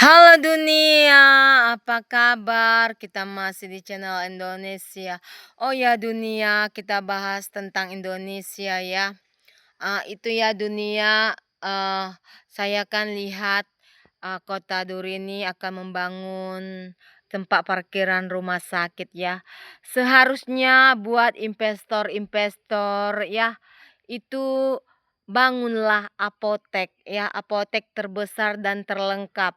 Halo dunia, apa kabar? Kita masih di channel Indonesia. Oh ya dunia, kita bahas tentang Indonesia ya. Itu ya dunia, saya kan lihat Kota Duri ini akan membangun tempat parkiran rumah sakit ya. Seharusnya buat investor-investor ya, itu bangunlah apotek ya, apotek terbesar dan terlengkap.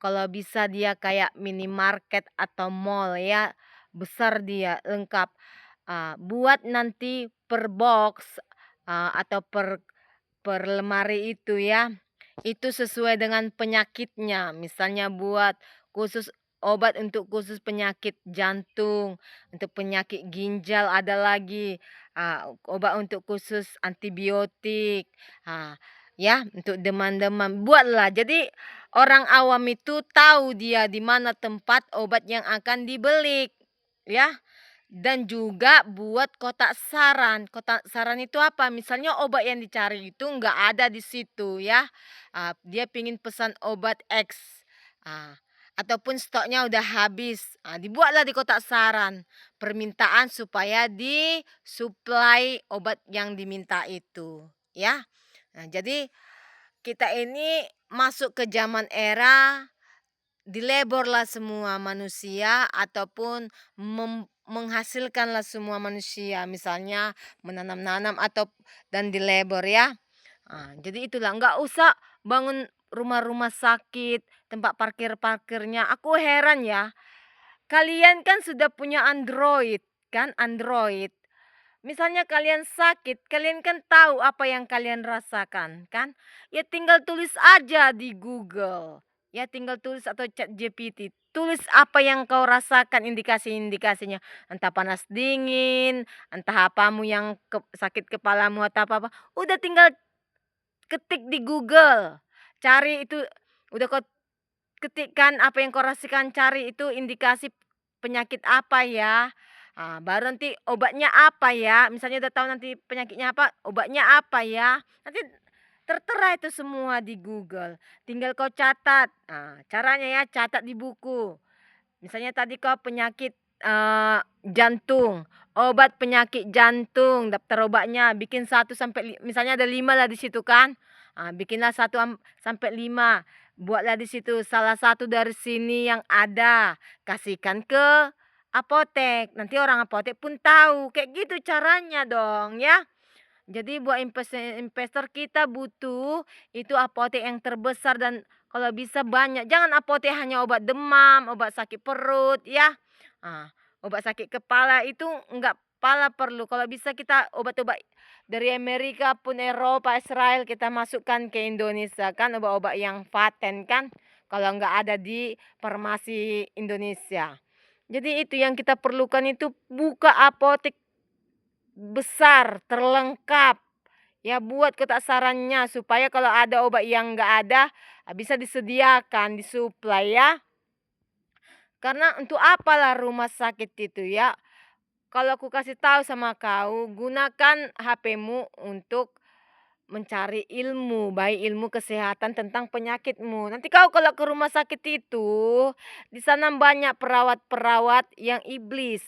Kalau bisa dia kayak minimarket atau mall ya, besar dia, lengkap. Buat nanti per box, atau per lemari itu ya, itu sesuai dengan penyakitnya. Misalnya buat khusus obat untuk khusus penyakit jantung, untuk penyakit ginjal ada lagi, obat untuk khusus antibiotik, ya untuk demam-demam, buatlah. Jadi orang awam itu tahu dia di mana tempat obat yang akan dibeli, ya. Dan juga buat kotak saran. Kotak saran itu apa? Misalnya obat yang dicari itu nggak ada di situ ya. Dia pingin pesan obat X. ah, Ataupun stoknya udah habis. Dibuatlah di kotak saran. Permintaan supaya disuplai obat yang diminta itu. Ya. Jadi kita ini masuk ke zaman era dileborlah semua manusia ataupun menghasilkanlah semua manusia, misalnya menanam-nanam atau dan dilebor ya. Jadi itulah, nggak usah bangun rumah-rumah sakit, tempat parkir-parkirnya. Aku heran ya, kalian kan sudah punya Android kan, Android. Misalnya kalian sakit, kalian kan tahu apa yang kalian rasakan, kan? Ya tinggal tulis aja di Google. Ya tinggal tulis atau chat GPT. Tulis apa yang kau rasakan, indikasi-indikasinya. Entah panas dingin, entah apamu yang sakit kepalamu atau apa-apa. Udah tinggal ketik di Google. Cari itu, udah kau ketikkan apa yang kau rasakan, cari itu indikasi penyakit apa ya. Baru nanti obatnya apa ya, misalnya udah tahu nanti penyakitnya apa, obatnya apa ya. Nanti tertera itu semua di Google. Tinggal kau catat. Caranya ya catat di buku. Misalnya tadi kau penyakit jantung, obat penyakit jantung, daftar obatnya bikin satu sampai misalnya ada 5 lah di situ kan. Bikinlah satu sampai 5. Buatlah di situ salah satu dari sini yang ada, kasihkan ke apotek. Nanti orang apotek pun tahu. Kayak gitu caranya dong ya. Jadi buat investor kita butuh itu apotek yang terbesar dan kalau bisa banyak. Jangan apotek hanya obat demam, obat sakit perut ya. Obat sakit kepala itu enggak pala perlu. Kalau bisa kita obat-obat dari Amerika pun Eropa, Israel kita masukkan ke Indonesia kan, obat-obat yang paten kan. Kalau enggak ada di farmasi Indonesia. Jadi itu yang kita perlukan, itu buka apotek besar, terlengkap. Ya buat kotak sarannya supaya kalau ada obat yang enggak ada, bisa disediakan, disuplai ya. Karena untuk apalah rumah sakit itu ya. Kalau aku kasih tahu sama kau, gunakan HP-mu untuk mencari ilmu, baik ilmu kesehatan tentang penyakitmu. Nanti kau kalau ke rumah sakit itu, di sana banyak perawat-perawat yang iblis.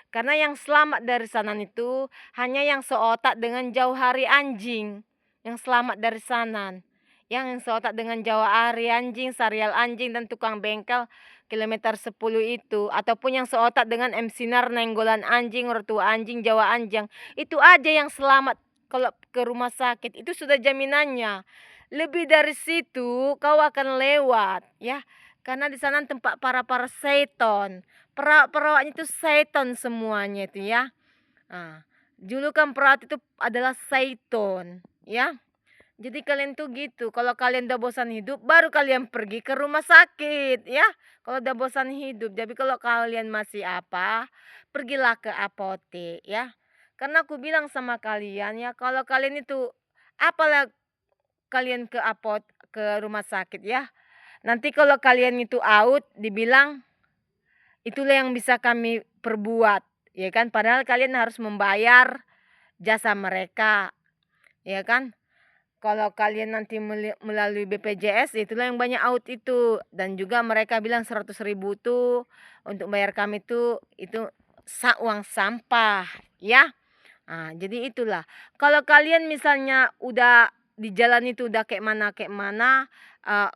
Karena yang selamat dari sana itu hanya yang seotak dengan jauh hari anjing. Yang selamat dari sana. Yang seotak dengan jauh hari anjing, serial anjing dan tukang bengkel kilometer 10 itu. Ataupun yang seotak dengan MC Nar, nenggolan anjing, ortua anjing, Jawa anjing. Itu aja yang selamat kalau ke rumah sakit, itu sudah jaminannya. Lebih dari situ kau akan lewat ya. Karena di sana tempat para seton. Perawat-perawatnya itu seton semuanya itu ya. Julukan perawat itu adalah seton ya. Jadi kalian tuh gitu, kalau kalian udah bosan hidup baru kalian pergi ke rumah sakit ya. Kalau udah bosan hidup. Jadi kalau kalian masih apa, pergilah ke apotek ya. Karena aku bilang sama kalian ya, kalau kalian itu apalah kalian ke rumah sakit ya. Nanti kalau kalian itu out dibilang itulah yang bisa kami perbuat, ya kan? Padahal kalian harus membayar jasa mereka, ya kan? Kalau kalian nanti melalui BPJS, itulah yang banyak out itu, dan juga mereka bilang 100.000 tuh untuk bayar kami tuh, itu uang sampah, ya. Jadi itulah. Kalau kalian misalnya udah di jalan itu udah kayak mana, eee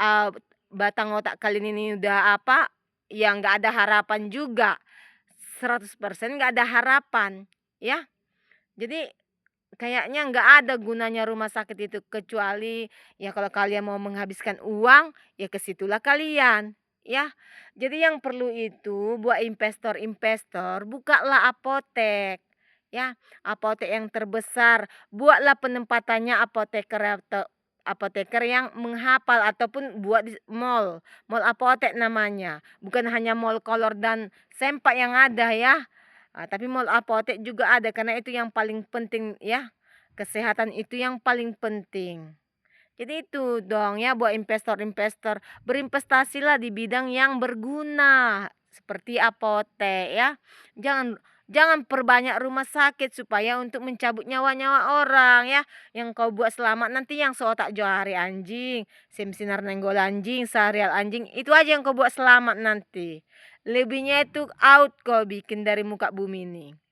eee, batang otak kalian ini udah apa, ya nggak ada harapan juga, 100% nggak ada harapan, ya. Jadi kayaknya nggak ada gunanya rumah sakit itu, kecuali ya kalau kalian mau menghabiskan uang, ya ke situlah kalian, ya. Jadi yang perlu itu buat investor-investor, bukalah apotek, ya. Apotek yang terbesar, buatlah penempatannya apoteker yang menghafal ataupun buat di mall, mall apotek namanya. Bukan hanya mall Kolor dan Sempak yang ada ya. Tapi mall apotek juga ada karena itu yang paling penting ya, kesehatan itu yang paling penting. Jadi itu dong ya buat investor-investor, berinvestasilah di bidang yang berguna seperti apotek ya. Jangan jangan perbanyak rumah sakit supaya untuk mencabut nyawa-nyawa orang ya. Yang kau buat selamat nanti yang seotak johari anjing, sinar nenggol anjing, seharial anjing, itu aja yang kau buat selamat nanti. Lebihnya itu out kau bikin dari muka bumi ini.